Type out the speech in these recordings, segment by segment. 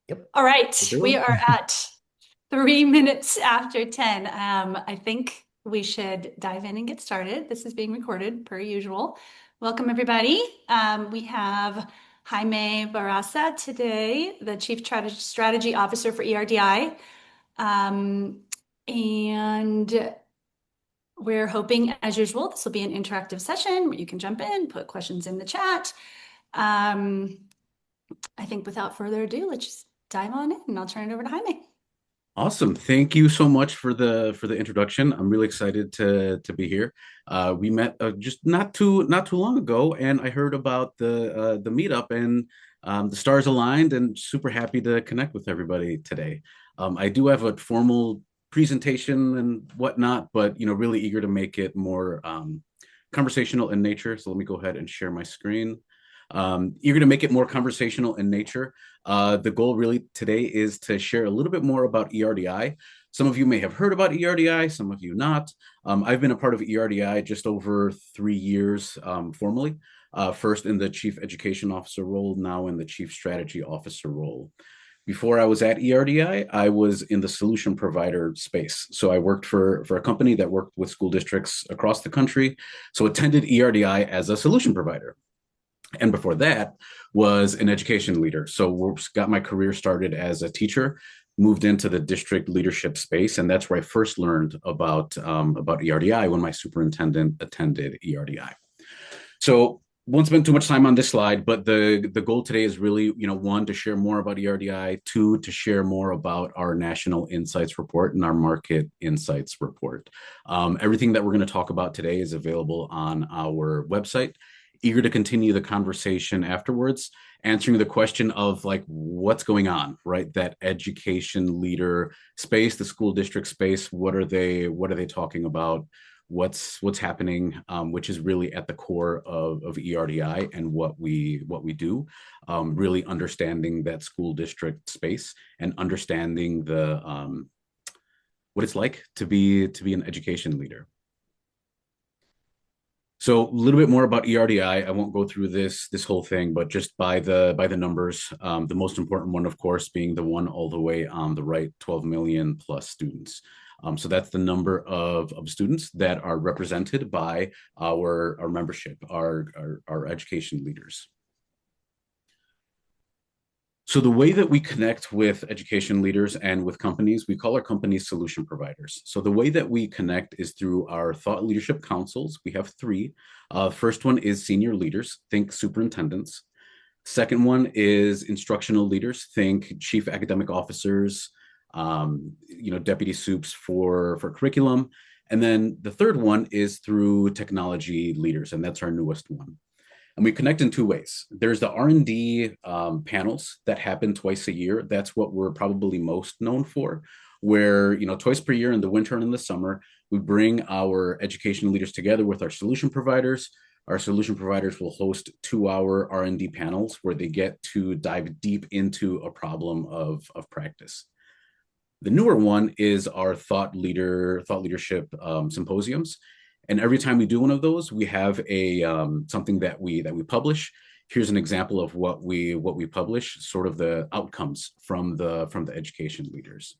Yep. All right, We'll do we it. are at 3 minutes after 10. I think we should dive in and get started. This is being recorded per usual. Welcome, everybody. We have Jaime Barraza today, the Chief Strategy Officer for ERDI. Um, and we're hoping, as usual, this will be an interactive session where you can jump in, put questions in the chat. Um, I think without further ado, let's just dive on in and I'll turn it over to Jaime. Awesome. Thank you so much for the introduction. I'm really excited to be here. We met just not too long ago, and I heard about the meetup, and the stars aligned, and super happy to connect with everybody today. I do have a formal presentation and whatnot, but really eager to make it more conversational in nature. So let me go ahead and share my screen. Eager to make it more conversational in nature. The goal really today is to share a little bit more about ERDI. Some of you may have heard about ERDI, some of you not. I've been a part of ERDI just over 3 years formally. First in the Chief Education Officer role, now in the Chief Strategy Officer role. Before I was at ERDI, I was in the solution provider space. So I worked for a company that worked with school districts across the country. So attended ERDI as a solution provider. And before that was an education leader. So got my career started as a teacher, moved into the district leadership space, and that's where I first learned about ERDI when my superintendent attended ERDI. So won't spend too much time on this slide, but the goal today is really, one, to share more about ERDI, two, to share more about our National Insights Report and our Market Insights Report. Everything that we're going to talk about today is available on our website. Eager to continue the conversation afterwards, answering the question of like what's going on, right? That education leader space, the school district space, what are they talking about? What's happening, which is really at the core of ERDI and what we do, really understanding that school district space and understanding the what it's like to be an education leader. So a little bit more about ERDI. I won't go through this whole thing, but just by the numbers, the most important one, of course, being the one all the way on the right, 12 million plus students. So that's the number of students that are represented by our membership, our education leaders. So the way that we connect with education leaders and with companies, we call our companies solution providers. So the way that we connect is through our thought leadership councils. We have three. First one is senior leaders, think superintendents. Second one is instructional leaders, think chief academic officers, deputy soups for curriculum. And then the third one is through technology leaders, and that's our newest one. And we connect in two ways. There's the R&D panels that happen twice a year. That's what we're probably most known for, where, twice per year in the winter and in the summer, we bring our education leaders together with our solution providers. Our solution providers will host 2-hour R&D panels where they get to dive deep into a problem of practice. The newer one is our thought leadership symposiums, and every time we do one of those, we have a something that we publish. Here's an example of what we publish, sort of the outcomes from the education leaders.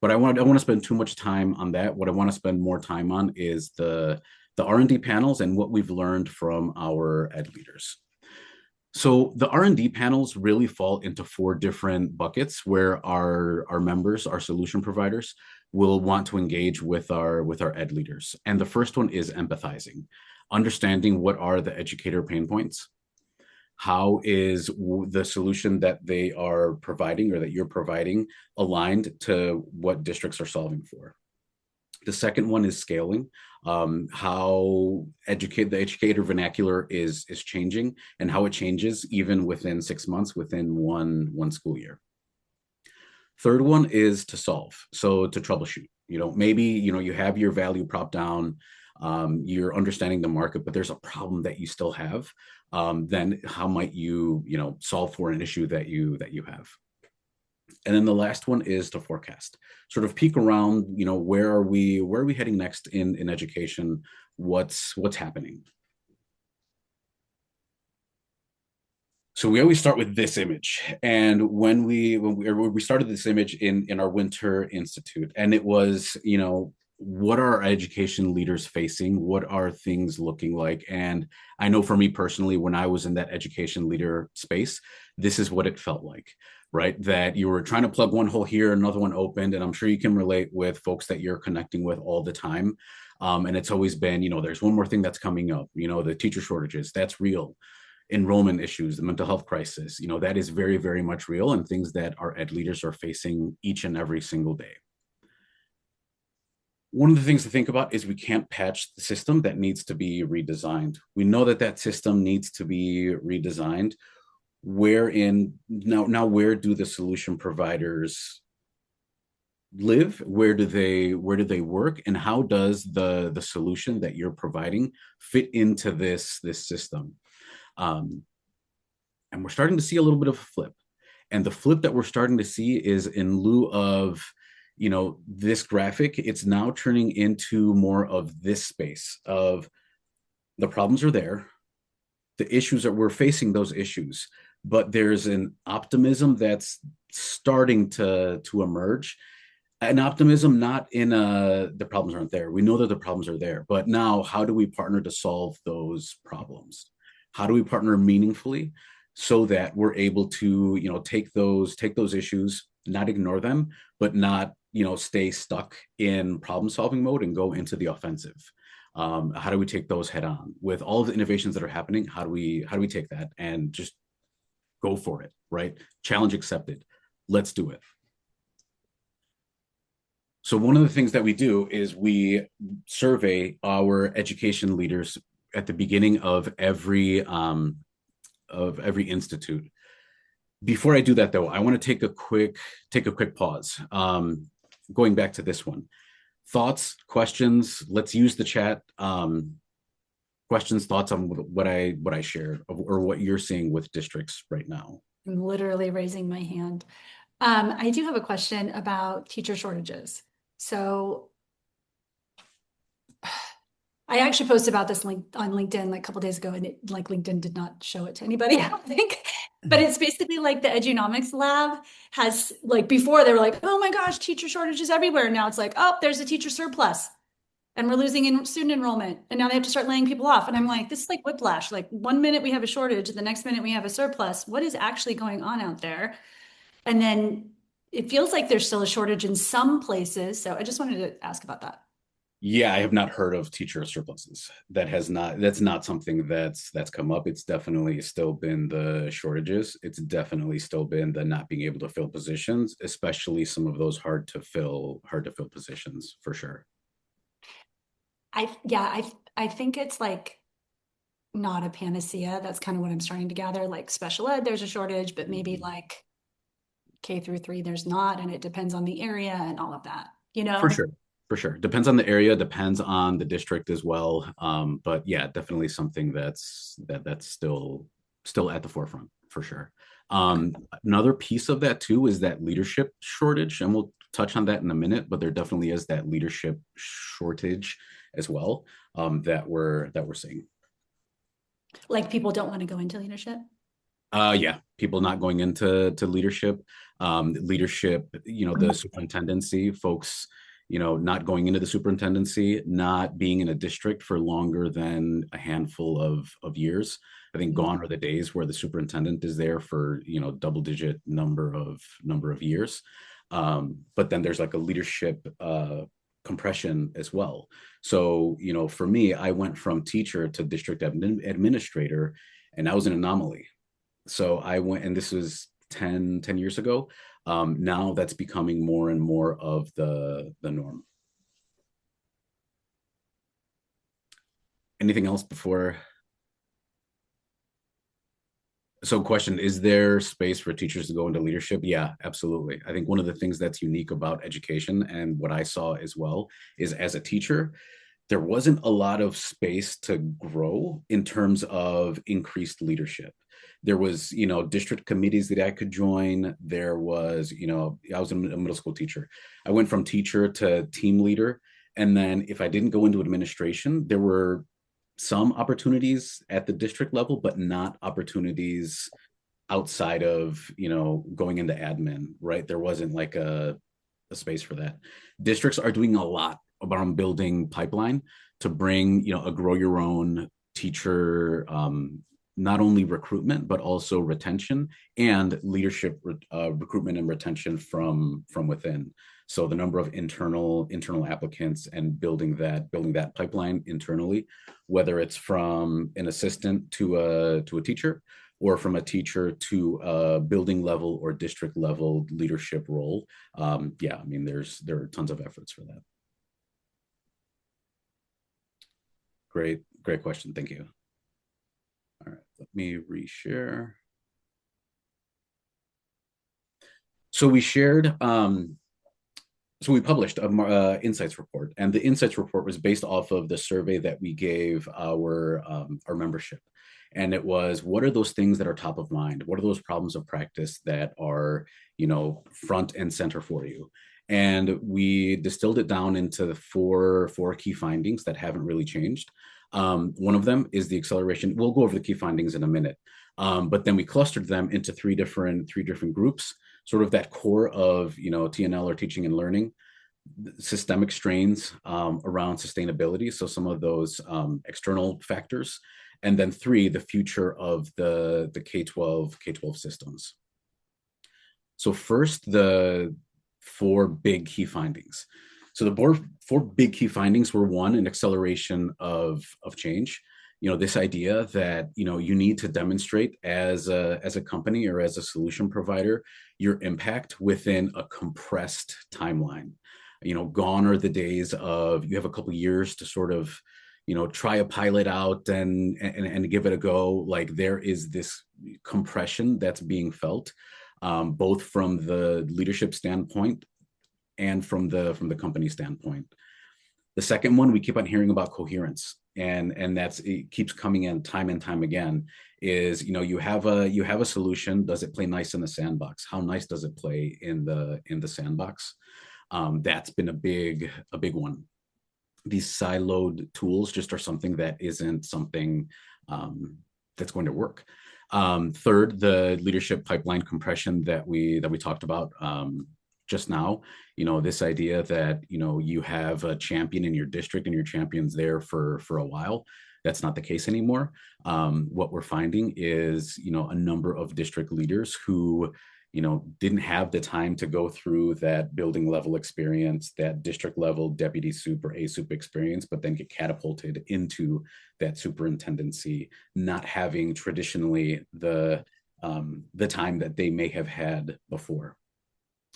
But I want to spend too much time on that. What I want to spend more time on is the R&D panels and what we've learned from our ed leaders. So the R&D panels really fall into four different buckets where our members, our solution providers, will want to engage with our ed leaders. And the first one is empathizing, understanding what are the educator pain points. How is the solution that they are providing or that you're providing aligned to what districts are solving for? The second one is scaling, how the educator vernacular is changing and how it changes even within 6 months, within one school year. Third one is to solve, so to troubleshoot. Maybe you have your value prop down, you're understanding the market, but there's a problem that you still have. Then how might you solve for an issue that you have? And then the last one is to forecast, sort of peek around, where are we heading next in education? What's happening? So we always start with this image, and when we started this image in our winter institute, and it was, what are our education leaders facing? What are things looking like? And I know for me personally, when I was in that education leader space, this is what it felt like, right? That you were trying to plug one hole here, another one opened, and I'm sure you can relate with folks that you're connecting with all the time. And it's always been, there's one more thing that's coming up, the teacher shortages, that's real. Enrollment issues, the mental health crisis, that is very, very much real, and things that our ed leaders are facing each and every single day. One of the things to think about is we can't patch the system that needs to be redesigned. We know that that system needs to be redesigned. Where do the solution providers live? Where do they work? And how does the solution that you're providing fit into this system? And we're starting to see a little bit of a flip. And the flip that we're starting to see is, in lieu of, this graphic, it's now turning into more of this space of the problems are there, the issues that we're facing, those issues, but there's an optimism that's starting to emerge. An optimism, not in the problems aren't there. We know that the problems are there, but now how do we partner to solve those problems? How do we partner meaningfully so that we're able to, take those issues, not ignore them, but not, stay stuck in problem solving mode and go into the offensive? How do we take those head on with all of the innovations that are happening? How do we take that and just go for it, right? Challenge accepted. Let's do it. So one of the things that we do is we survey our education leaders at the beginning of every institute. Before I do that, though, I want to take a quick pause. Going back to this one, thoughts, questions. Let's use the chat. Questions, thoughts on what I shared, or what you're seeing with districts right now. I'm literally raising my hand. I do have a question about teacher shortages. So I actually posted about this link on LinkedIn like a couple days ago, and LinkedIn did not show it to anybody, I don't think. But it's basically like the Edunomics lab has, before they were like, oh my gosh, teacher shortages everywhere. Now it's like, oh, there's a teacher surplus and we're losing student enrollment. And now they have to start laying people off. And I'm like, this is like whiplash. Like 1 minute we have a shortage, the next minute we have a surplus. What is actually going on out there? And then it feels like there's still a shortage in some places. So I just wanted to ask about that. Yeah, I have not heard of teacher surpluses. That's not something that's come up. It's definitely still been the shortages. It's definitely still been the not being able to fill positions, especially some of those hard to fill positions, for sure. I think it's like not a panacea. That's kind of what I'm starting to gather. Like special ed, there's a shortage, but maybe like K-3, there's not, and it depends on the area and all of that, For sure. For sure. Depends on the area, depends on the district as well. But yeah, definitely something that's still at the forefront, for sure. Another piece of that too is that leadership shortage, and we'll touch on that in a minute, but there definitely is that leadership shortage as well, that we're seeing. Like people don't want to go into leadership. Yeah, people not going into leadership. Leadership, the superintendency folks, not going into the superintendency, not being in a district for longer than a handful of years. I think gone are the days where the superintendent is there for, double-digit number of years. But then there's like a leadership compression as well. So, for me, I went from teacher to district administrator, and I was an anomaly. So I went, and this was 10 years ago. Now that's becoming more and more of the norm. Anything else before? So question, is there space for teachers to go into leadership? Yeah, absolutely. I think one of the things that's unique about education, and what I saw as well, is as a teacher, there wasn't a lot of space to grow in terms of increased leadership. There was, district committees that I could join. There was, I was a middle school teacher. I went from teacher to team leader. And then if I didn't go into administration, there were some opportunities at the district level, but not opportunities outside of, going into admin, right? There wasn't like a space for that. Districts are doing a lot around building pipeline to bring, a grow your own teacher, not only recruitment, but also retention and leadership recruitment and retention from within. So the number of internal applicants and building that pipeline internally, whether it's from an assistant to a teacher, or from a teacher to a building level or district level leadership role. Yeah, I mean, there are tons of efforts for that. Great question. Thank you. All right, let me reshare. So we shared, so we published a insights report, and the insights report was based off of the survey that we gave our membership. And it was, what are those things that are top of mind? What are those problems of practice that are, front and center for you? And we distilled it down into four key findings that haven't really changed. One of them is the acceleration. We'll go over the key findings in a minute. But then we clustered them into three different groups, sort of that core of, TNL, or teaching and learning, systemic strains around sustainability. So some of those external factors. And then three, the future of the K-12 systems. So first, the four big key findings. So the four big key findings were: one, an acceleration of change. This idea that, you need to demonstrate as a company or as a solution provider your impact within a compressed timeline. Gone are the days of you have a couple of years to sort of, try a pilot out and give it a go. Like, there is this compression that's being felt, both from the leadership standpoint and from the company standpoint. The second one, we keep on hearing about coherence, and it keeps coming in time and time again, is, you have a solution. Does it play nice in the sandbox? How nice does it play in the sandbox? That's been a big one. These siloed tools just are something that isn't something that's going to work. Third, the leadership pipeline compression that we talked about just now. This idea that, you have a champion in your district and your champion's there for a while. That's not the case anymore. What we're finding is, a number of district leaders who, didn't have the time to go through that building level experience, that district level deputy soup or A-soup experience, but then get catapulted into that superintendency, not having traditionally the time that they may have had before.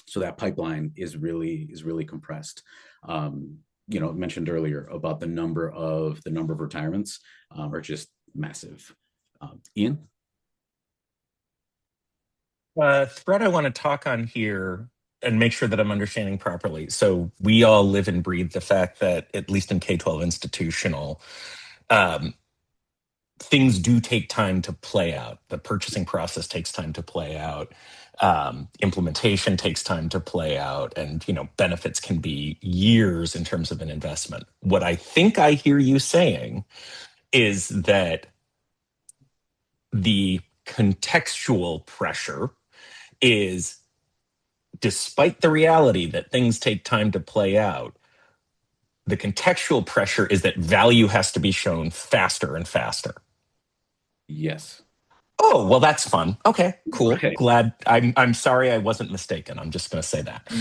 So that pipeline is really compressed. Mentioned earlier about the number of retirements are just massive. Ian? Thread I want to talk on here and make sure that I'm understanding properly. So we all live and breathe the fact that, at least in K-12 institutional, things do take time to play out. The purchasing process takes time to play out. Implementation takes time to play out, and benefits can be years in terms of an investment. What I think I hear you saying is that the contextual pressure is, despite the reality that things take time to play out, the contextual pressure is that value has to be shown faster and faster. Yes. Oh, well, that's fun. Okay, cool. Right. Glad. I'm sorry I wasn't mistaken. I'm just going to say that.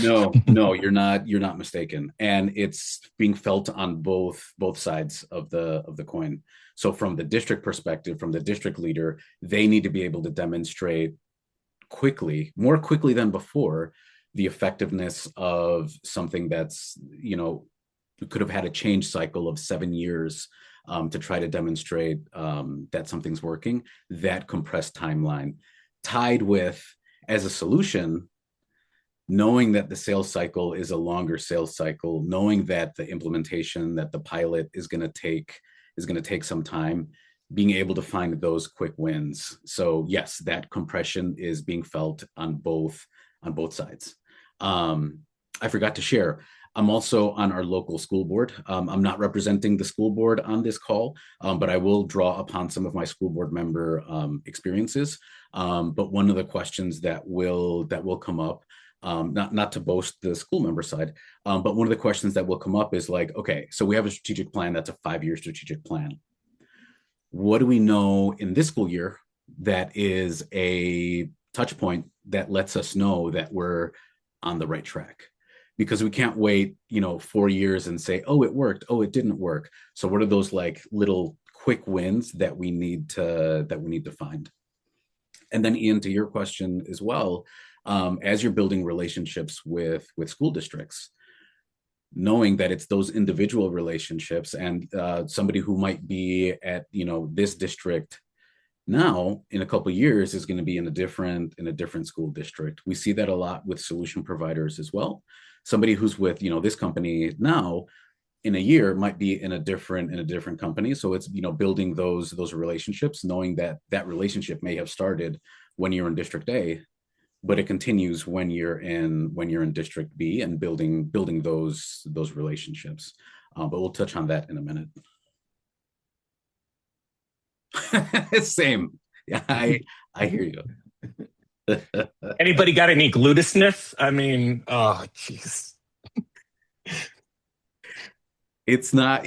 No, you're not mistaken. And it's being felt on both sides of the coin. So from the district perspective, from the district leader, they need to be able to demonstrate more quickly than before, the effectiveness of something that's, could have had a change cycle of 7 years to try to demonstrate that something's working. That compressed timeline, tied with, as a solution, knowing that the sales cycle is a longer sales cycle, knowing that the implementation, that the pilot is going to take some time, being able to find those quick wins. So yes, that compression is being felt on both sides. I forgot to share, I'm also on our local school board. I'm not representing the school board on this call, but I will draw upon some of my school board member experiences. But one of the questions that will come up, not to boast the school member side, but one of the questions that will come up is like, okay, so we have a strategic plan that's a 5-year strategic plan. What do we know in this school year that is a touch point that lets us know that we're on the right track? Because we can't wait, 4 years and say, oh, it worked, oh, it didn't work. So what are those like little quick wins that we need to find? And then Ian, to your question as well, as you're building relationships with school districts, knowing that it's those individual relationships, and somebody who might be at this district now in a couple of years is going to be in a different school district. We see that a lot with solution providers as well. Somebody who's with this company now in a year might be in a different company. So it's building those relationships, knowing that that relationship may have started when you're in District A, but it continues when you're in District B, and building those relationships. But we'll touch on that in a minute. Same. Yeah, I hear you. Anybody got any gluteusness? I mean, oh, jeez. It's not.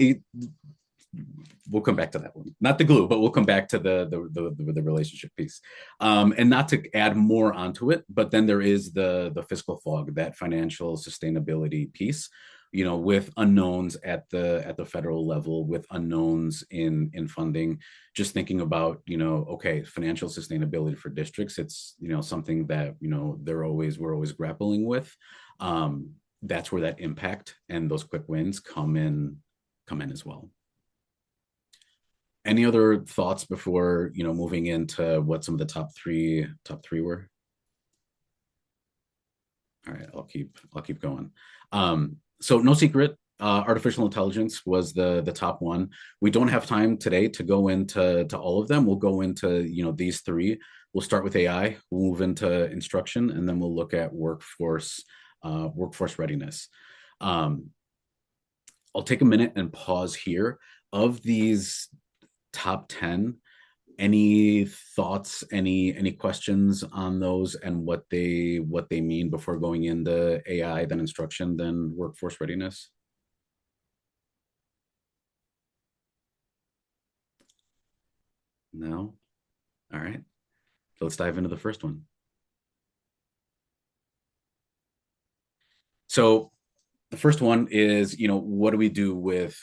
We'll come back to that one. Not the glue, but we'll come back to the relationship piece. And not to add more onto it, but then there is the fiscal fog, that financial sustainability piece. With unknowns at the federal level, with unknowns in funding, just thinking about, okay, financial sustainability for districts, it's, something that, we're always grappling with. That's where that impact and those quick wins come in as well. Any other thoughts before, moving into what some of the top three were? All right, I'll keep going. So no secret, artificial intelligence was the top one. We don't have time today to go into all of them. We'll go into these three. We'll start with AI. We'll move into instruction, and then we'll look at workforce readiness. I'll take a minute and pause here. Of these top 10, any thoughts, any questions on those and what they mean before going into AI, then instruction, then workforce readiness? No? All right. So let's dive into the first one. So the first one is, what do we do with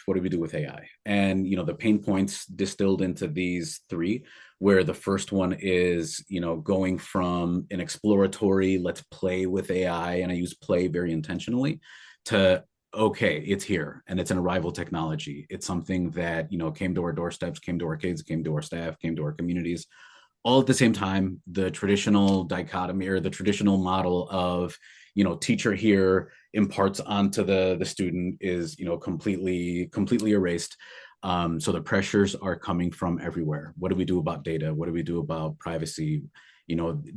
AI? And, the pain points distilled into these three, where the first one is, going from an exploratory, let's play with AI, and I use play very intentionally, to, okay, it's here and it's an arrival technology. It's something that, came to our doorsteps, came to our kids, came to our staff, came to our communities, all at the same time. The traditional dichotomy, or the traditional model of, teacher here imparts onto the student is, completely erased. So the pressures are coming from everywhere. What do we do about data? What do we do about privacy?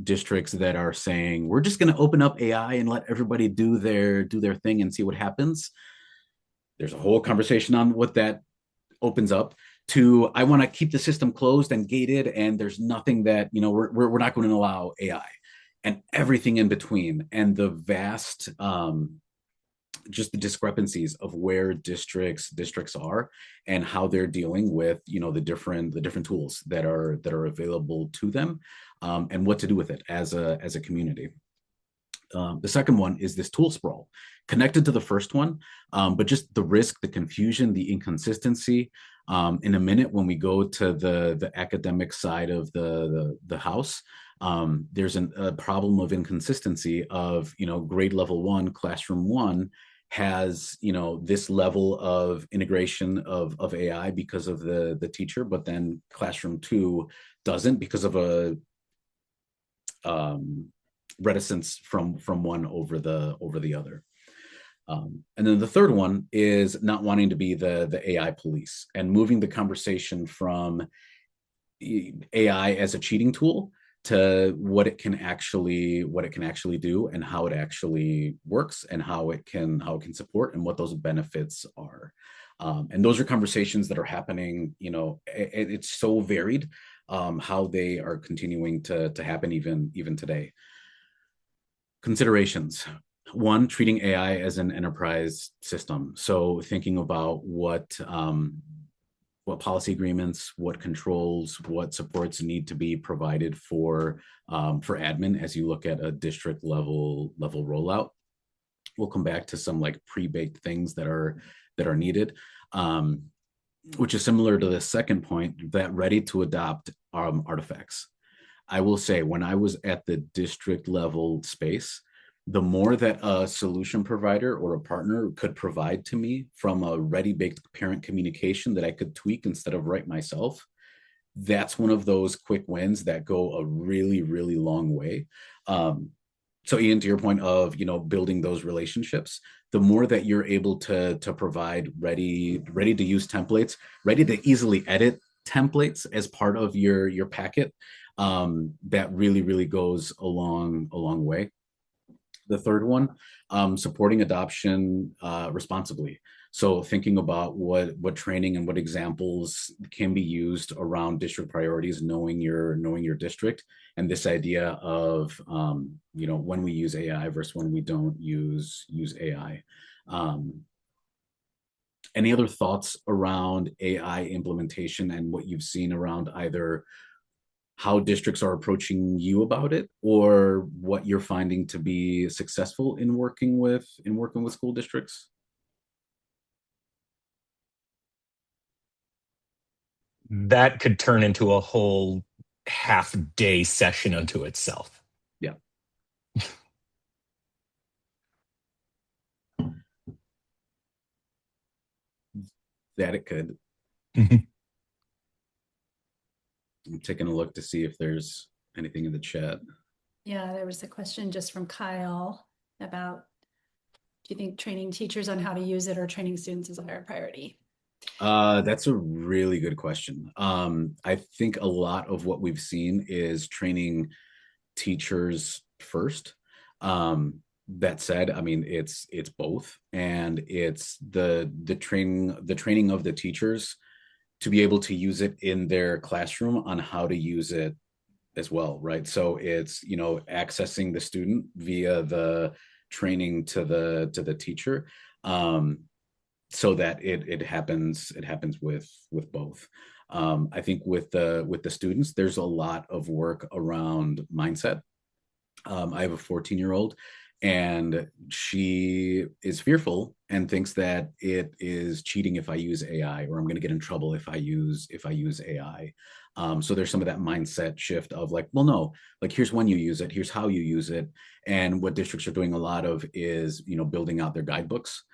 Districts that are saying, we're just going to open up AI and let everybody do their thing and see what happens. There's a whole conversation on what that opens up to. I want to keep the system closed and gated, and there's nothing that, we're not going to allow AI, and everything in between. And the vast, just the discrepancies of where districts are and how they're dealing with, the different tools that are available to them, and what to do with it as a community. The second one is this tool sprawl, connected to the first one, but just the risk, the confusion, the inconsistency. In a minute, when we go to the academic side of the house, there's a problem of inconsistency of, grade level 1, classroom 1 has, this level of integration of AI because of the teacher, but then classroom 2 doesn't, because of a reticence from one over the other. And then the third one is not wanting to be the AI police, and moving the conversation from AI as a cheating tool to what it can actually do and how it actually works and how it can support and what those benefits are. And those are conversations that are happening. It's so varied how they are continuing to happen even today. Considerations. One, treating AI as an enterprise system. So thinking about what policy agreements, what controls, what supports need to be provided for admin as you look at a district level rollout. We'll come back to some like pre-baked things that are needed, which is similar to the second point, that ready to adopt artifacts. I will say, when I was at the district level space, the more that a solution provider or a partner could provide to me from a ready-baked parent communication that I could tweak instead of write myself, that's one of those quick wins that go a really, really long way. So Ian, to your point of, building those relationships, the more that you're able to provide ready to use templates, ready to easily edit templates as part of your packet, that really, really goes a long way. The third one, supporting adoption responsibly. So thinking about what training and what examples can be used around district priorities, knowing your district, and this idea of when we use AI versus when we don't use AI. Any other thoughts around AI implementation and what you've seen around either how districts are approaching you about it, or what you're finding to be successful in working with school districts? That could turn into a whole half-day session unto itself. Yeah. That it could. I'm taking a look to see if there's anything in the chat. Yeah, there was a question just from Kyle about, do you think training teachers on how to use it or training students is a higher priority? That's a really good question. I think a lot of what we've seen is training teachers first. That said, I mean, it's both, and it's the training of the teachers to be able to use it in their classroom on how to use it as well, right? So it's, accessing the student via the training to the teacher, so that it happens with both. I think with the students, there's a lot of work around mindset. I have a 14-year-old, and she is fearful and thinks that it is cheating if I use AI, or I'm going to get in trouble if I use AI. So there's some of that mindset shift of like, well, no, like here's when you use it, here's how you use it. And what districts are doing a lot of is, building out their guidebooks.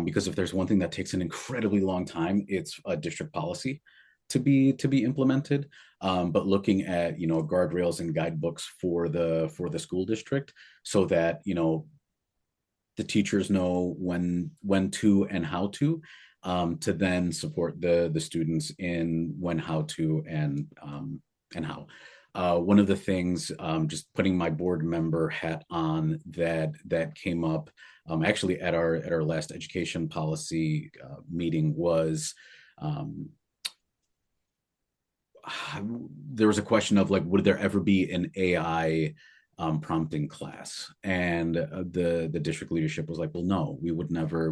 Because if there's one thing that takes an incredibly long time, it's a district policy to be implemented. But looking at guardrails and guidebooks for the school district, so that the teachers know when to and how to then support the students in when, how to, and how. One of the things, just putting my board member hat on, that came up actually at our last education policy meeting was, there was a question of like, would there ever be an AI prompting class? And the district leadership was like, well, no, we would never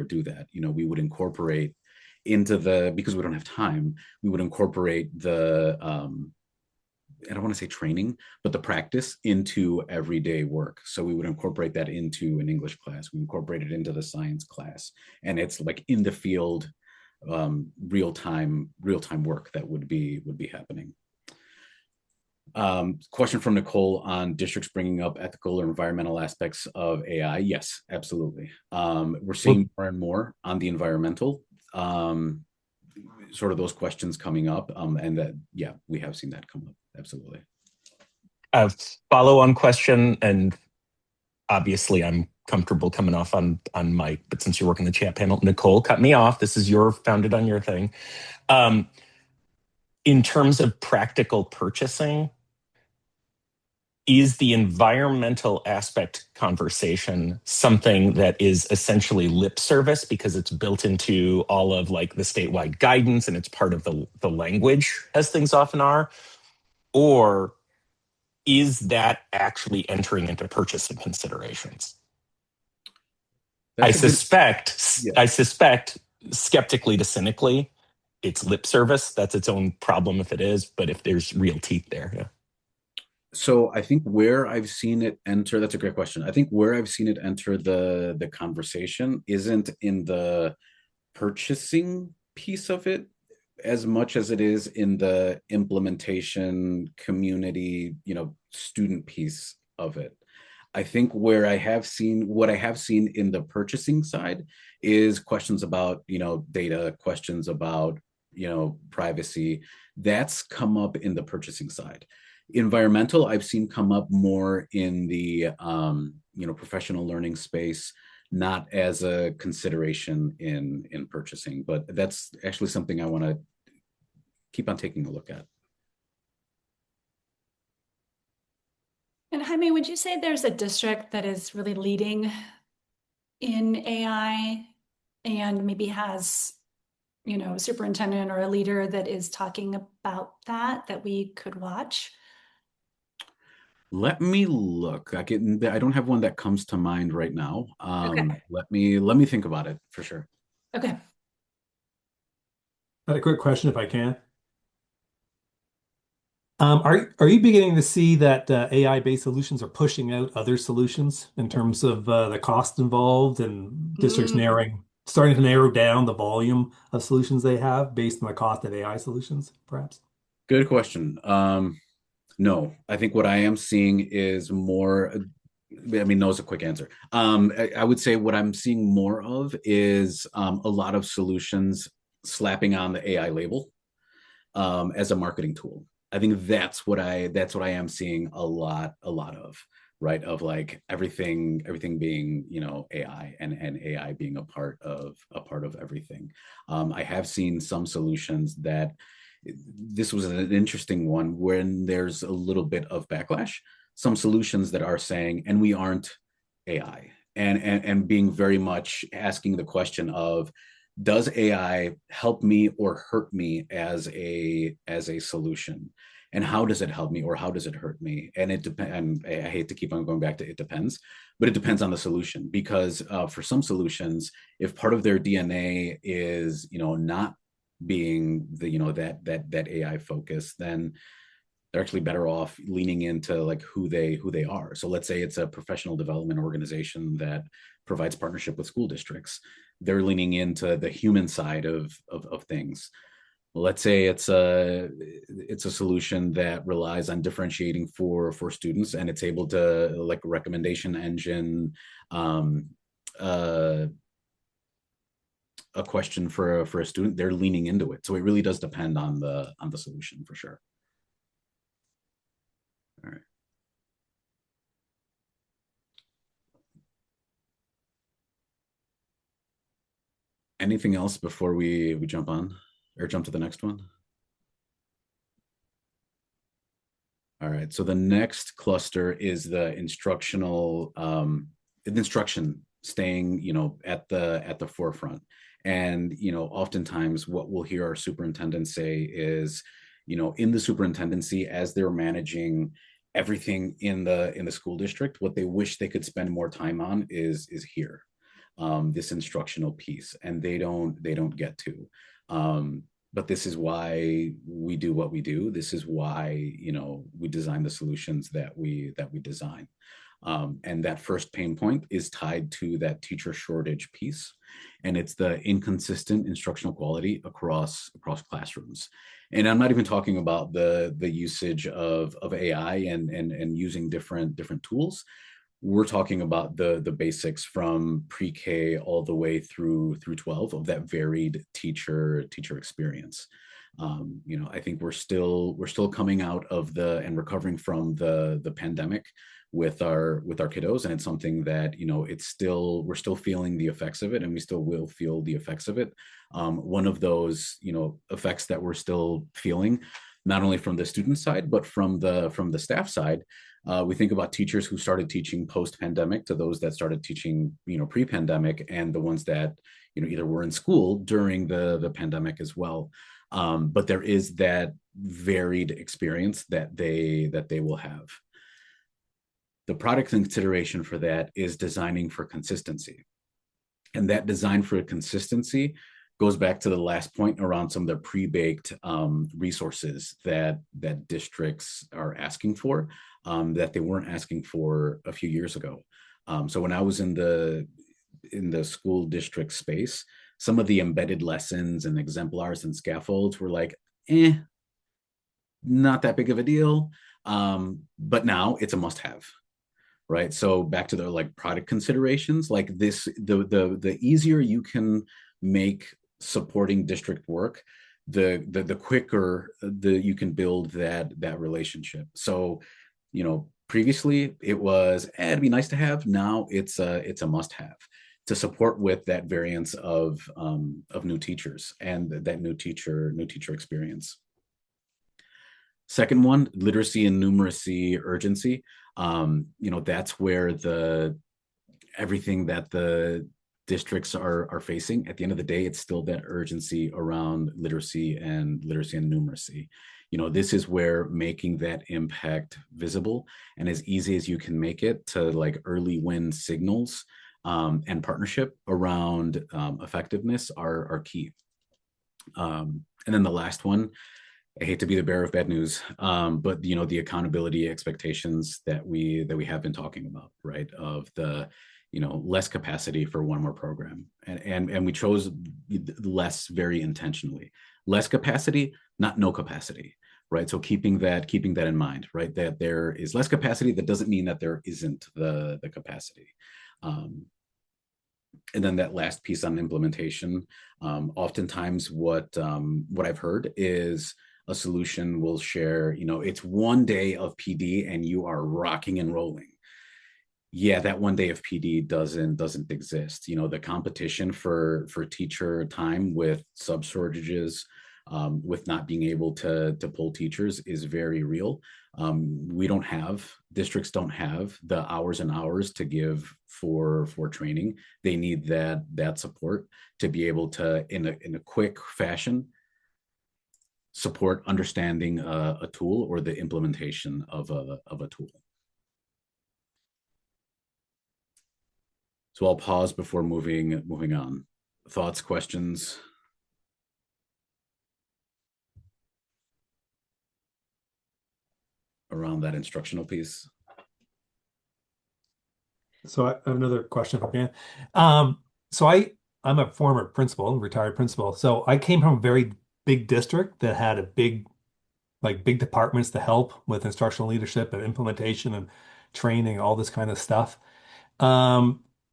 do that. We would incorporate into because we don't have time, we would incorporate the I don't want to say training, but the practice into everyday work. So we would incorporate that into an English class. We incorporate it into the science class, and it's like in the field, real time work that would be happening. Question from Nicole on districts bringing up ethical or environmental aspects of AI. Yes, absolutely. We're seeing more and more on the environmental, sort of those questions coming up, and that, yeah, we have seen that come up. Absolutely. A follow-on question, and obviously I'm comfortable coming off on mic, but since you're working the chat panel, Nicole, cut me off. This is founded on your thing. In terms of practical purchasing, is the environmental aspect conversation something that is essentially lip service because it's built into all of like the statewide guidance and it's part of the language, as things often are? Or is that actually entering into purchasing considerations? I suspect, yeah. I suspect, skeptically to cynically, it's lip service. That's its own problem if it is, but if there's real teeth there, yeah. So I think where I've seen it enter, that's a great question. I think where I've seen it enter the conversation isn't in the purchasing piece of it as much as it is in the implementation community, student piece of it. I think where I have seen what I have seen in the purchasing side is questions about, data, questions about, privacy. That's come up in the purchasing side. Environmental, I've seen come up more in the, professional learning space, not as a consideration in purchasing, but that's actually something I want to keep on taking a look at. And Jaime, would you say there's a district that is really leading in AI and maybe has, a superintendent or a leader that is talking about that we could watch? Let me look. I don't have one that comes to mind right now. Okay. Let me think about it for sure. Okay. I had a quick question if I can. Are you beginning to see that AI-based solutions are pushing out other solutions in terms of the cost involved and districts starting to narrow down the volume of solutions they have based on the cost of AI solutions, perhaps? Good question. No, I think what I am seeing is more. No is a quick answer. I would say what I'm seeing more of is a lot of solutions slapping on the AI label as a marketing tool. I think that's what I am seeing a lot of, right? Of like everything being, AI and AI being a part of everything. I have seen some solutions that this was an interesting one when there's a little bit of backlash. Some solutions that are saying, and we aren't AI, and being very much asking the question of, does AI help me or hurt me as a solution? And how does it help me or how does it hurt me? And it depends. I hate to keep on going back to it depends, but it depends on the solution, because for some solutions, if part of their DNA is, not being the, that AI focus, then they're actually better off leaning into like who they are. So let's say it's a professional development organization that provides partnership with school districts. They're leaning into the human side of things. Let's say it's a solution that relies on differentiating for students, and it's able to like recommendation engine, a question for a student. They're leaning into it. So it really does depend on the solution for sure. All right. Anything else before we jump on or jump to the next one? All right. So the next cluster is the instructional, instruction staying, at the forefront. And, oftentimes what we'll hear our superintendents say is, in the superintendency, as they're managing everything in the school district, what they wish they could spend more time on is here, this instructional piece, and they don't get to. But this is why we do what we do. This is why, we design the solutions that we design. And that first pain point is tied to that teacher shortage piece. And it's the inconsistent instructional quality across classrooms. And I'm not even talking about the usage of AI and using different tools. We're talking about the basics from pre-K all the way through 12 of that varied teacher experience. I think we're still coming out of and recovering from the pandemic with our kiddos, and it's something that we're still feeling the effects of it, and we still will feel the effects of it. One of those effects that we're still feeling not only from the student side, but from the staff side. We think about teachers who started teaching post-pandemic to those that started teaching, pre-pandemic, and the ones that, either were in school during the pandemic as well. But there is that varied experience that they will have. The product consideration for that is designing for consistency. And that design for consistency goes back to the last point around some of the pre-baked resources that districts are asking for, that they weren't asking for a few years ago. So when I was in the school district space, some of the embedded lessons and exemplars and scaffolds were like, not that big of a deal. But now it's a must-have. Right. So back to the like product considerations, like this, the easier you can make supporting district work, the quicker you can build that relationship. So, previously it was, it'd be nice to have. Now it's a must have to support with that variance of new teachers and that new teacher experience. Second one, literacy and numeracy urgency. That's where everything that the districts are facing. At the end of the day, it's still that urgency around literacy and numeracy. This is where making that impact visible and as easy as you can make it to like early win signals and partnership around effectiveness are key. And then the last one, I hate to be the bearer of bad news, but the accountability expectations that we have been talking about, right? Of the less capacity for one more program, and we chose less very intentionally. Less capacity, not no capacity, right? So keeping that in mind, right? That there is less capacity, that doesn't mean that there isn't the capacity. And then that last piece on implementation, oftentimes what I've heard is a solution will share, it's one day of PD and you are rocking and rolling. Yeah, that one day of PD doesn't exist. The competition for teacher time with sub shortages, with not being able to pull teachers is very real. Districts don't have the hours and hours to give for training. They need that support to be able to, in a quick fashion, support understanding a tool or the implementation of a tool. So I'll pause before moving on. Thoughts, questions? Around that instructional piece. So I have another question for Dan. So I'm a former principal, retired principal. So I came from a very big district that had a big departments to help with instructional leadership and implementation and training, all this kind of stuff.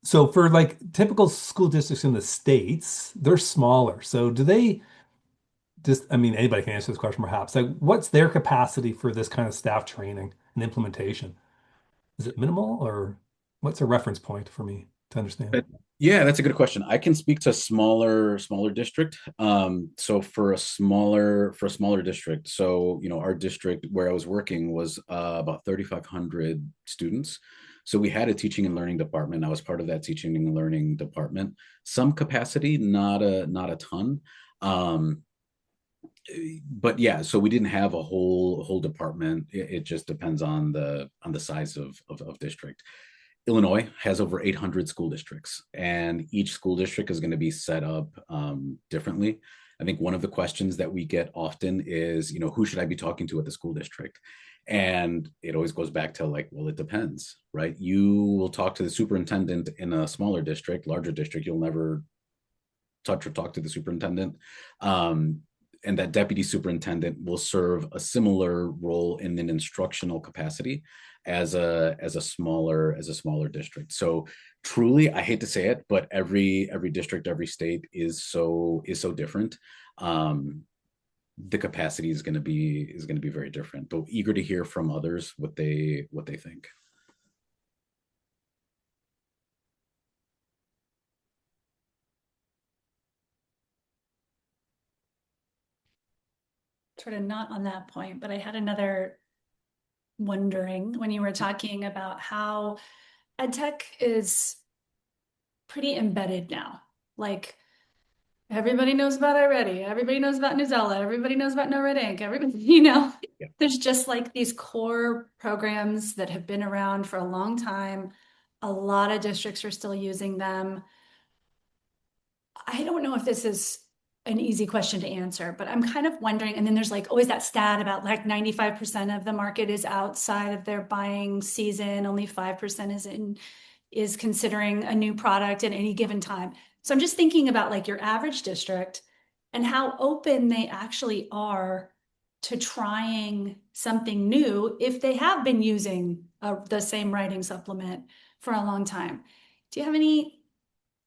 So for like typical school districts in the States, they're smaller. So do they just, I mean, anybody can answer this question perhaps. Like, what's their capacity for this kind of staff training and implementation? Is it minimal, or what's a reference point for me to understand? Yeah, that's a good question. I can speak to smaller district. So for a smaller district, so our district where I was working was about 3,500 students. So we had a teaching and learning department. I was part of that teaching and learning department. Some capacity, not a ton. But yeah, so we didn't have a whole department. It just depends on the size of district. Illinois has over 800 school districts, and each school district is going to be set up differently. I think one of the questions that we get often is, who should I be talking to at the school district? And it always goes back to like, well, it depends, right? You will talk to the superintendent in a smaller district. Larger district, you'll never touch or talk to the superintendent. And that deputy superintendent will serve a similar role in an instructional capacity as a smaller district. So truly, I hate to say it, but every district, every state is so different. The capacity is going to be very different. But eager to hear from others what they think. sort of not on that point, but I had another wondering when you were talking about how EdTech is pretty embedded now. Like everybody knows about iReady, everybody knows about Newsela, everybody knows about No Red Ink, everybody, Yeah. there's just like these core programs that have been around for a long time. A lot of districts are still using them. I don't know if this is an easy question to answer, but I'm kind of wondering, and then there's like always that stat about like 95% of the market is outside of their buying season, only 5% is considering a new product at any given time. So I'm just thinking about like your average district and how open they actually are to trying something new if they have been using the same writing supplement for a long time. Do you have any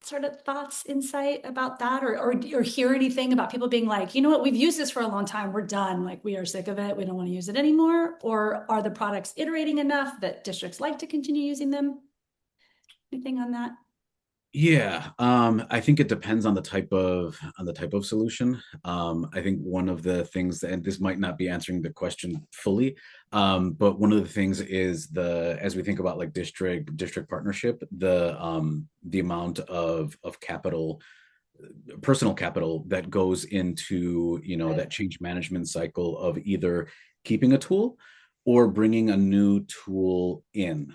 sort of thoughts, insight about that, or hear anything about people being like, you know what, we've used this for a long time, we're done, like we are sick of it, we don't want to use it anymore? Or are the products iterating enough that districts like to continue using them? Anything on that? Yeah, I think it depends on the type of solution. I think one of the things, and this might not be answering the question fully, but one of the things is as we think about like district partnership, the amount of capital, personal capital that goes into that change management cycle of either keeping a tool or bringing a new tool in.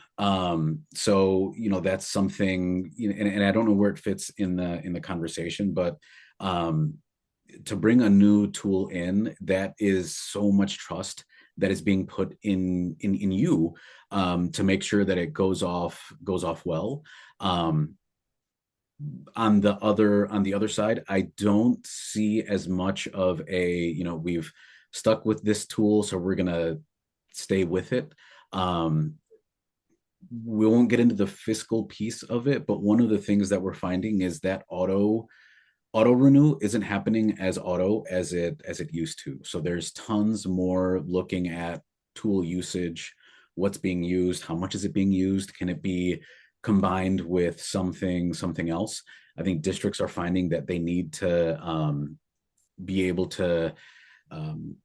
So that's something, and I don't know where it fits in the conversation, but to bring a new tool in, that is so much trust that is being put in you, to make sure that it goes off well. On the other side, I don't see as much of we've stuck with this tool, so we're gonna stay with it. We won't get into the fiscal piece of it, but one of the things that we're finding is that auto renew isn't happening as auto as it used to. So there's tons more looking at tool usage, what's being used, how much is it being used, can it be combined with something else. I think districts are finding that they need to be able to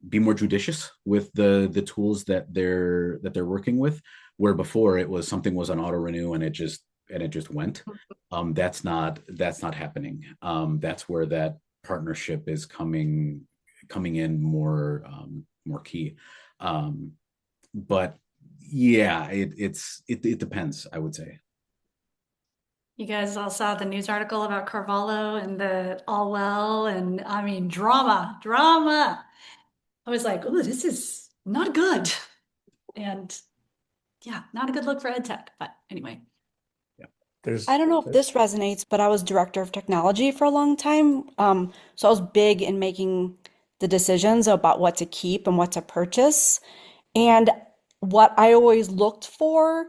be more judicious with the tools that they're working with, where before it was something was on auto renew and it just went. That's not happening. That's where that partnership is coming in more key. But yeah, it depends, I would say. You guys all saw the news article about Carvalho and the All Well, and I mean, drama. I was like, oh, this is not good. And yeah, not a good look for EdTech. But anyway. Yeah. I don't know if this resonates, but I was director of technology for a long time. So I was big in making the decisions about what to keep and what to purchase. And what I always looked for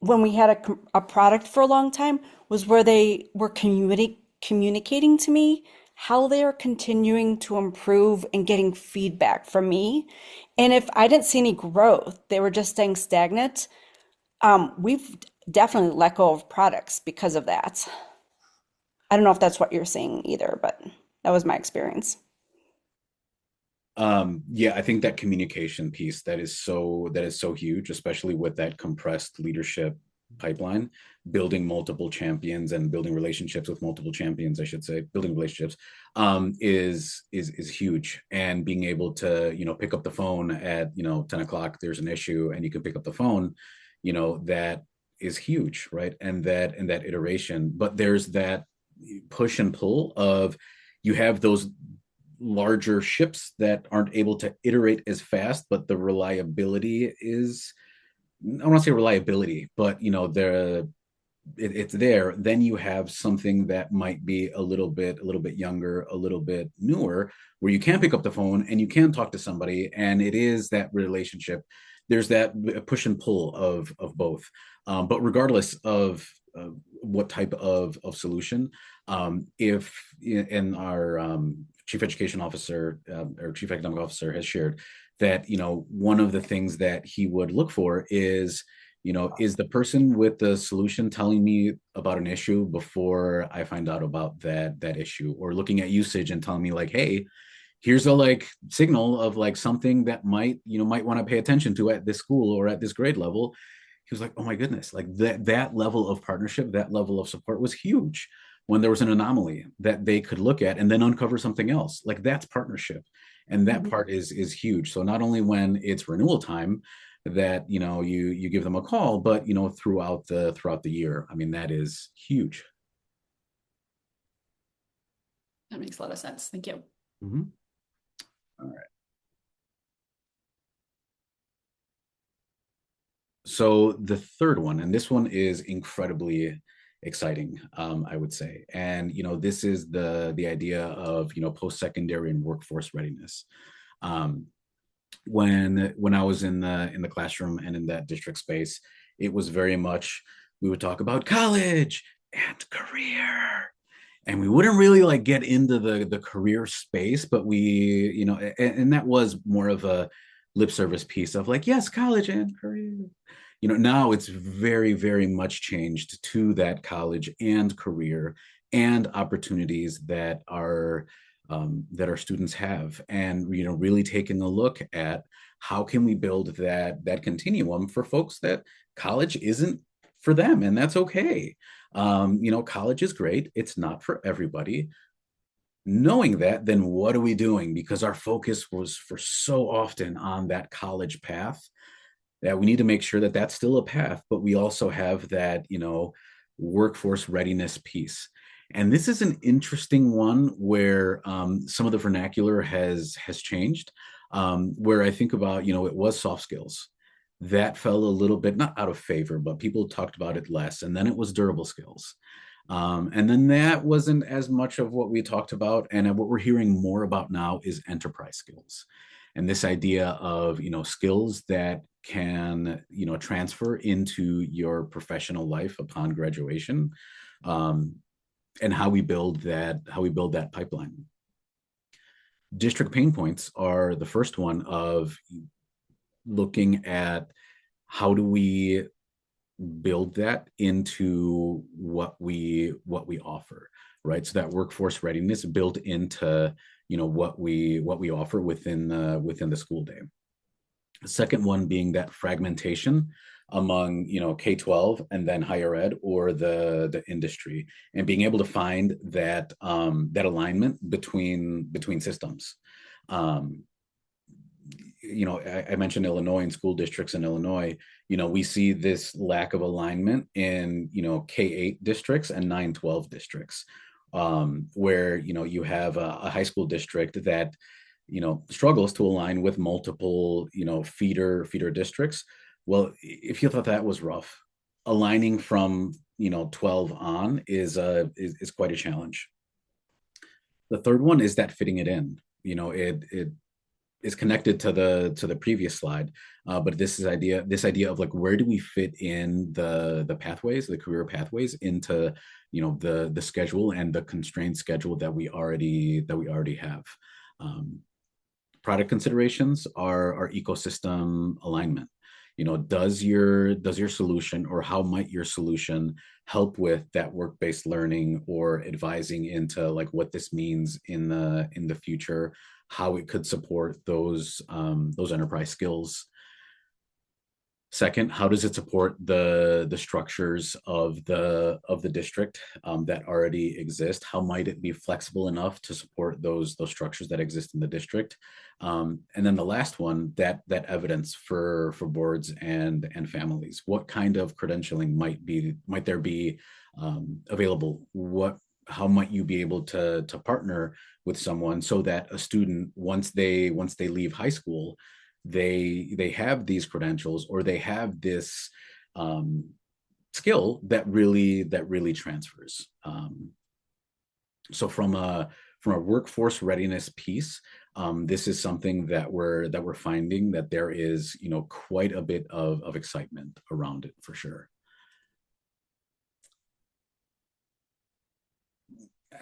when we had a product for a long time was where they were communicating to me how they are continuing to improve and getting feedback from me. And if I didn't see any growth, they were just staying stagnant. We've definitely let go of products because of that. I don't know if that's what you're seeing either, but that was my experience. Yeah, I think that communication piece that is so huge, especially with that compressed leadership pipeline, building multiple champions and building relationships with multiple champions, I should say, building relationships, is huge. And being able to, pick up the phone at, 10 o'clock, there's an issue and you can pick up the phone, that is huge, right? And that iteration, but there's that push and pull of, you have those larger ships that aren't able to iterate as fast, but the reliability is, I don't want to say reliability, but it's there. Then you have something that might be a little bit younger, a little bit newer, where you can pick up the phone and you can talk to somebody, and it is that relationship. There's that push and pull of both. But regardless of what type of solution, if in our chief education officer or chief academic officer has shared that, one of the things that he would look for is, is the person with the solution telling me about an issue before I find out about that issue, or looking at usage and telling me like, hey, here's a like signal of like something that might want to pay attention to at this school or at this grade level. He was like, oh my goodness, like that level of partnership, that level of support was huge when there was an anomaly that they could look at and then uncover something else. Like that's partnership. And that part is huge. So not only when it's renewal time that you give them a call, but throughout the year. I mean, that is huge. That makes a lot of sense. Thank you. Mm-hmm. All right. So the third one, and this one is incredibly exciting, I would say. And this is the idea of post-secondary and workforce readiness. When I was in the classroom and in that district space, it was very much, we would talk about college and career, and we wouldn't really like get into the career space, but we and that was more of a lip service piece of like, yes, college and career. Now it's very, very much changed to that college and career and opportunities that our students have, and really taking a look at how can we build that continuum for folks that college isn't for them, and that's okay. College is great. It's not for everybody. Knowing that, then what are we doing? Because our focus was for so often on that college path, that we need to make sure that that's still a path, but we also have that, workforce readiness piece. And this is an interesting one where some of the vernacular has changed, where I think about, it was soft skills. That fell a little bit, not out of favor, but people talked about it less. And then it was durable skills. And then that wasn't as much of what we talked about. And what we're hearing more about now is enterprise skills. And this idea of, skills that can, transfer into your professional life upon graduation, and how we build that pipeline. District pain points are the first one of looking at how do we build that into what we offer, right? So that workforce readiness built into what we offer within the school day. The second one being that fragmentation among K-12 and then higher ed or the industry, and being able to find that that alignment between systems. I mentioned Illinois and school districts in Illinois. We see this lack of alignment in K-8 districts and 9-12 districts, where you have a high school district that struggles to align with multiple feeder districts. Well, if you thought that was rough, aligning from 12 on is quite a challenge. The third one is that fitting it in. It is connected to the previous slide, but this idea of like, where do we fit in the pathways, the career pathways into the schedule and the constrained schedule that we already have. Product considerations are ecosystem alignment. Does your solution, or how might your solution help with that work-based learning or advising into like what this means in the future, how it could support those enterprise skills. Second, how does it support the structures of the district that already exist? How might it be flexible enough to support those structures that exist in the district? And then the last one, that evidence for boards and families. What kind of credentialing might there be available? How might you be able to partner with someone so that a student, once they leave high school, they have these credentials, or they have this skill that really transfers. So from a workforce readiness piece, this is something that we're finding that there is quite a bit of excitement around it, for sure.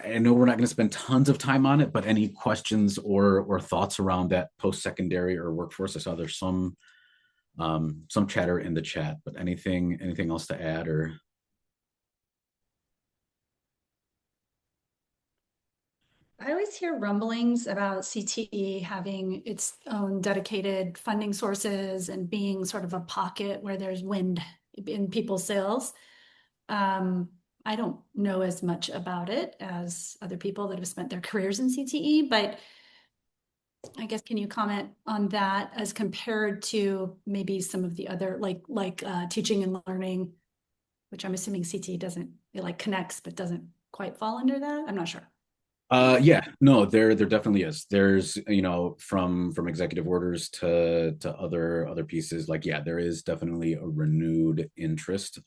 I know we're not going to spend tons of time on it, but any questions or thoughts around that post-secondary or workforce? I saw there's some chatter in the chat, but anything else to add? Or I always hear rumblings about CTE having its own dedicated funding sources and being sort of a pocket where there's wind in people's sails. I don't know as much about it as other people that have spent their careers in CTE, but I guess, can you comment on that as compared to maybe some of the other, like teaching and learning, which I'm assuming CTE doesn't, it like connects, but doesn't quite fall under that? I'm not sure. Yeah, no, there definitely is. There's, from executive orders to other pieces, like, yeah, there is definitely a renewed interest,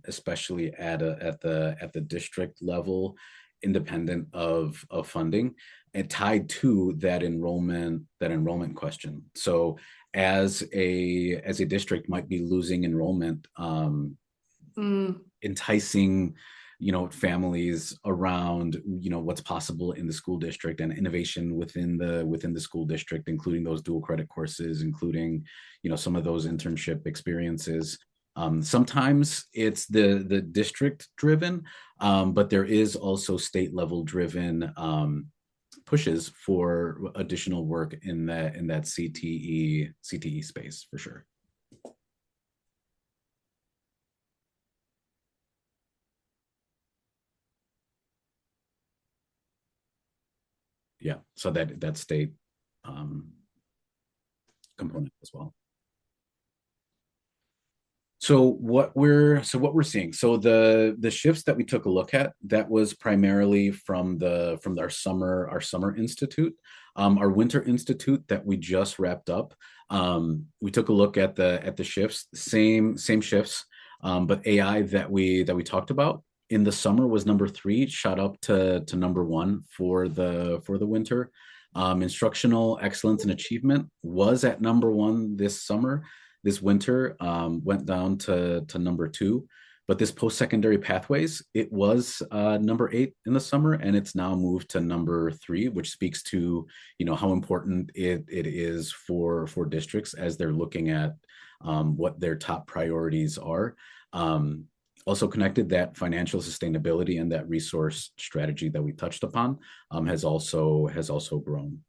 especially at the district level, independent of funding, and tied to that enrollment question. So as a district might be losing enrollment, enticing families around what's possible in the school district and innovation within the school district, including those dual credit courses, including some of those internship experiences. Sometimes it's the district driven, but there is also state level driven pushes for additional work in that CTE space, for sure. Yeah, so that state component as well. So what we're seeing, so the shifts that we took a look at, that was primarily from our summer institute. Our winter institute that we just wrapped up, we took a look at the shifts, same shifts, but AI that we talked about in the summer was number 3, shot up to number 1 for the winter. Instructional excellence and achievement was at number 1 this summer. This winter went down to number 2, but this post-secondary pathways, it was number 8 in the summer, and it's now moved to number 3, which speaks to how important it is for districts as they're looking at what their top priorities are. Also connected, that financial sustainability and that resource strategy that we touched upon has also grown.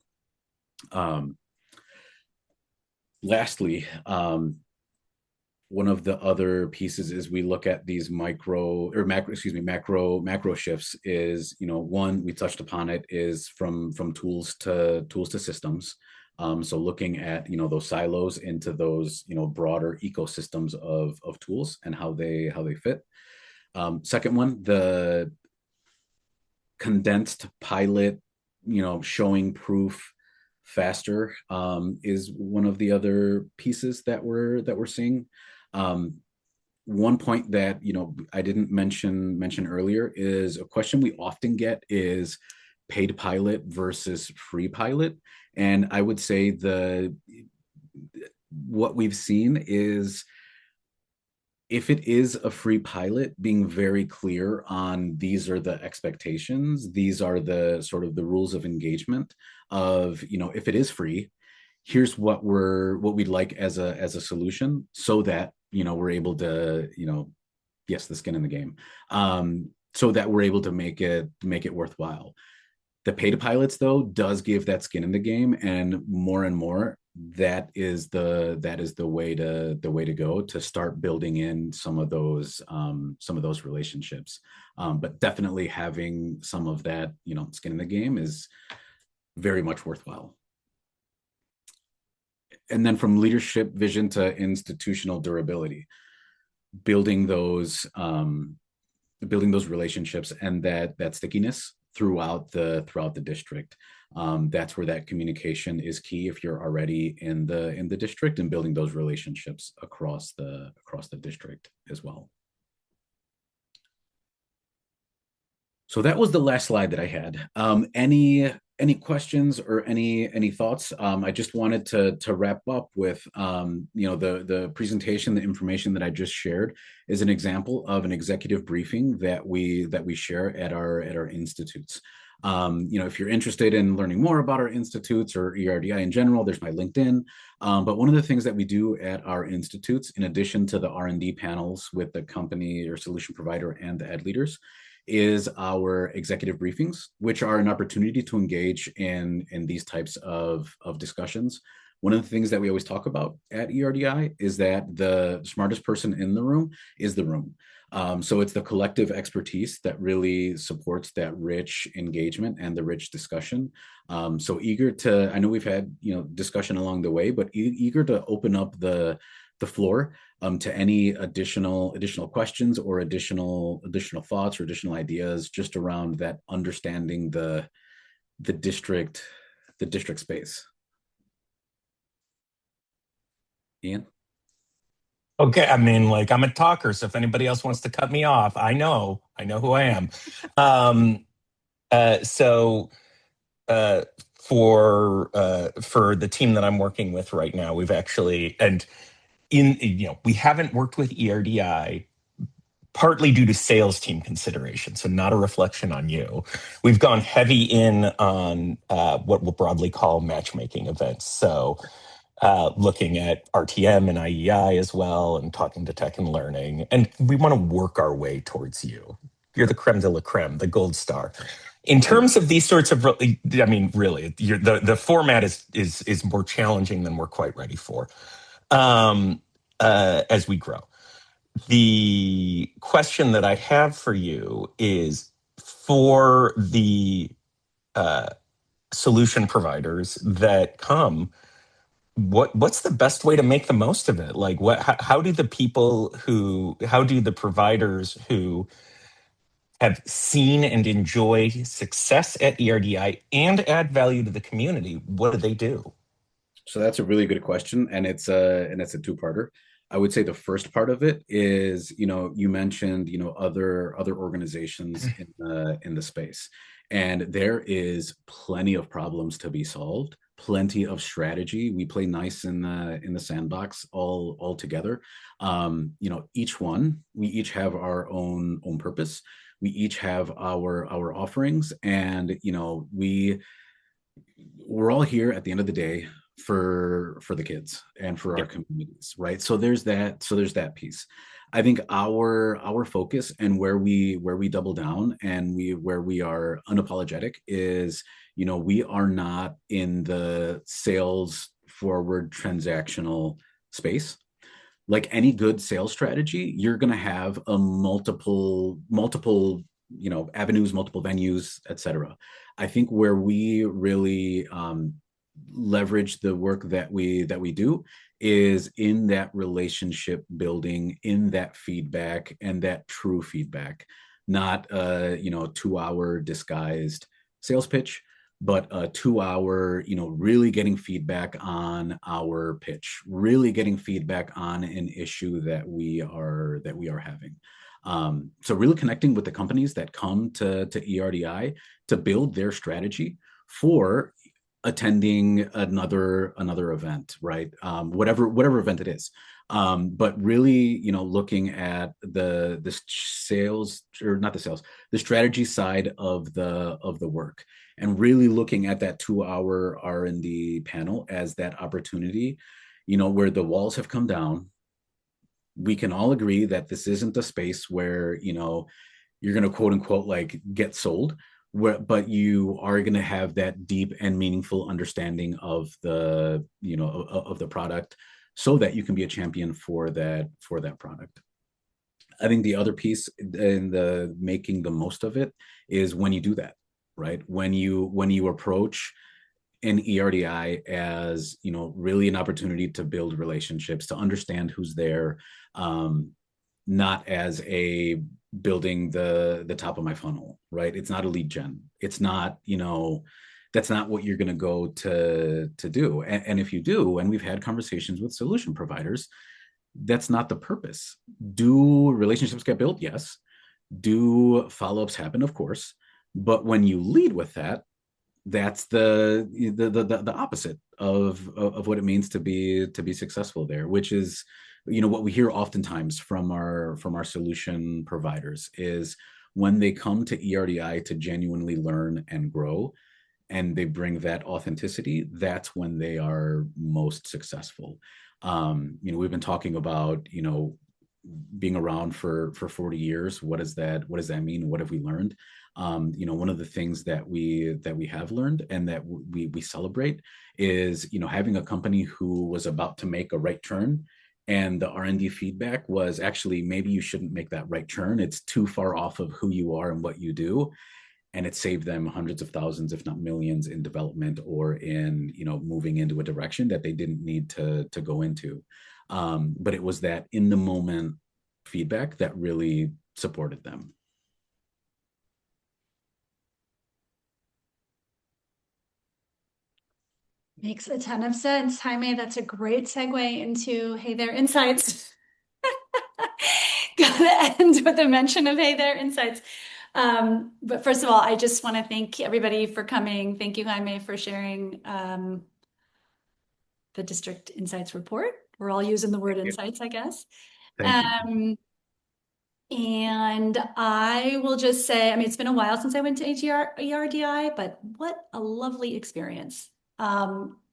Lastly, one of the other pieces is we look at these macro shifts is, one, we touched upon it, is from tools to systems. So looking at, those silos into those, broader ecosystems of tools and how they fit. Second one, the condensed pilot, showing proof faster, is one of the other pieces that we're seeing. One point that I didn't mention earlier is a question we often get is paid pilot versus free pilot, and I would say what we've seen is, if it is a free pilot, being very clear on these are the expectations, these are the sort of the rules of engagement of, if it is free, here's what we'd like as a solution, so that, we're able to, yes, the skin in the game, so that we're able to make it worthwhile. The paid pilots, though, does give that skin in the game, and more that is the way to go to start building in some of those relationships. But definitely having some of that skin in the game is very much worthwhile. And then from leadership vision to institutional durability, building those relationships and that stickiness throughout the district. That's where that communication is key if you're already in the district, and building those relationships across the district as well. So that was the last slide that I had. Any questions or any thoughts? I just wanted to wrap up with the presentation, the information that I just shared is an example of an executive briefing that we share at our institutes. If you're interested in learning more about our institutes or ERDI in general, there's my LinkedIn. But one of the things that we do at our institutes, in addition to the R&D panels with the company or solution provider and the ed leaders, is our executive briefings, which are an opportunity to engage in these types of discussions. One of the things that we always talk about at ERDI is that the smartest person in the room is the room. So it's the collective expertise that really supports that rich engagement and the rich discussion. So eager to, I know we've had discussion along the way, but eager to open up the floor to any additional questions or additional thoughts or additional ideas just around that understanding the district space. Ian? Okay, I mean, like, I'm a talker, so if anybody else wants to cut me off, I know who I am. So for the team that I'm working with right now, we've actually, and we haven't worked with ERDI partly due to sales team consideration, so not a reflection on you. We've gone heavy in on what we'll broadly call matchmaking events. So looking at RTM and IEI as well, and talking to tech and learning. And we want to work our way towards you. You're the creme de la creme, the gold star. In terms of these sorts of, I mean, really, the format is more challenging than we're quite ready for as we grow. The question that I have for you is, for the solution providers that come, what's the best way to make the most of it? Like, how do the providers who have seen and enjoy success at ERDI and add value to the community, what do they do? So that's a really good question, and it's a two-parter. I would say the first part of it is, you mentioned, other organizations in the space, and there is plenty of problems to be solved, plenty of strategy. We play nice in the sandbox all together. We each have our own purpose. We each have our offerings, and we're all here at the end of the day for the kids and for our communities, right? So there's that piece. I think our focus and where we double down and where we are unapologetic is, we are not in the sales forward transactional space. Like any good sales strategy, you're going to have a multiple avenues, multiple venues, etc. I think where we really leverage the work that we do is in that relationship building, in that feedback, and that true feedback, not 2-hour disguised sales pitch, but a 2-hour, really getting feedback on our pitch, really getting feedback on an issue that we are having. So really connecting with the companies that come to ERDI to build their strategy for attending another event, right? Whatever event it is. But really, looking at the sales, or not the sales, the strategy side of the work, and really looking at that 2-hour R&D panel as that opportunity, where the walls have come down. We can all agree that this isn't a space where, you're going to quote unquote, like, get sold, but you are going to have that deep and meaningful understanding of the, of the product, so that you can be a champion for that product. I think the other piece in the making the most of it is when you do that, right? When you approach an ERDI as, really an opportunity to build relationships, to understand who's there, not as a building the top of my funnel, right? It's not a lead gen. It's not, that's not what you're going to go to do. And if you do, and we've had conversations with solution providers, that's not the purpose. Do relationships get built? Yes. Do follow-ups happen? Of course. But when you lead with that, that's the opposite of what it means to be successful there, which is, what we hear oftentimes from our solution providers is, when they come to ERDI to genuinely learn and grow, and they bring that authenticity, that's when they are most successful. We've been talking about, being around for 40 years, what does that mean? What have we learned? One of the things that we have learned and that we celebrate is, having a company who was about to make a right turn, and the R&D feedback was actually, maybe you shouldn't make that right turn. It's too far off of who you are and what you do. And it saved them hundreds of thousands, if not millions, in development or in, moving into a direction that they didn't need to go into. But it was that in the moment feedback that really supported them. Makes a ton of sense. Jaime, that's a great segue into Hey There Insights. Gotta end with a mention of Hey There Insights. But first of all, I just want to thank everybody for coming. Thank you, Jaime, for sharing the District Insights report. We're all using the word insights, I guess. Thank you. And I will just say, I mean, it's been a while since I went to ERDI, but what a lovely experience.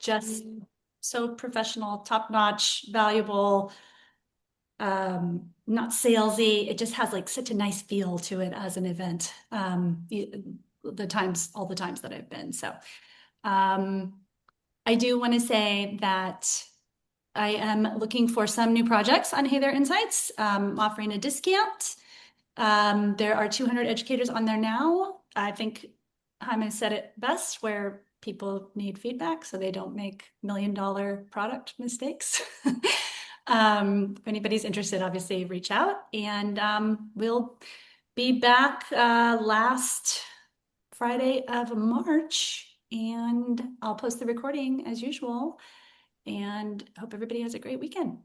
Just so professional, top-notch, valuable, not salesy. It just has like such a nice feel to it as an event. All the times that I've been. So I do want to say that I am looking for some new projects on Hey There Insights, offering a discount. There are 200 educators on there now. I think Jaime said it best, where people need feedback so they don't make $1 million product mistakes. If anybody's interested, obviously reach out, and we'll be back last Friday of March, and I'll post the recording as usual, and hope everybody has a great weekend.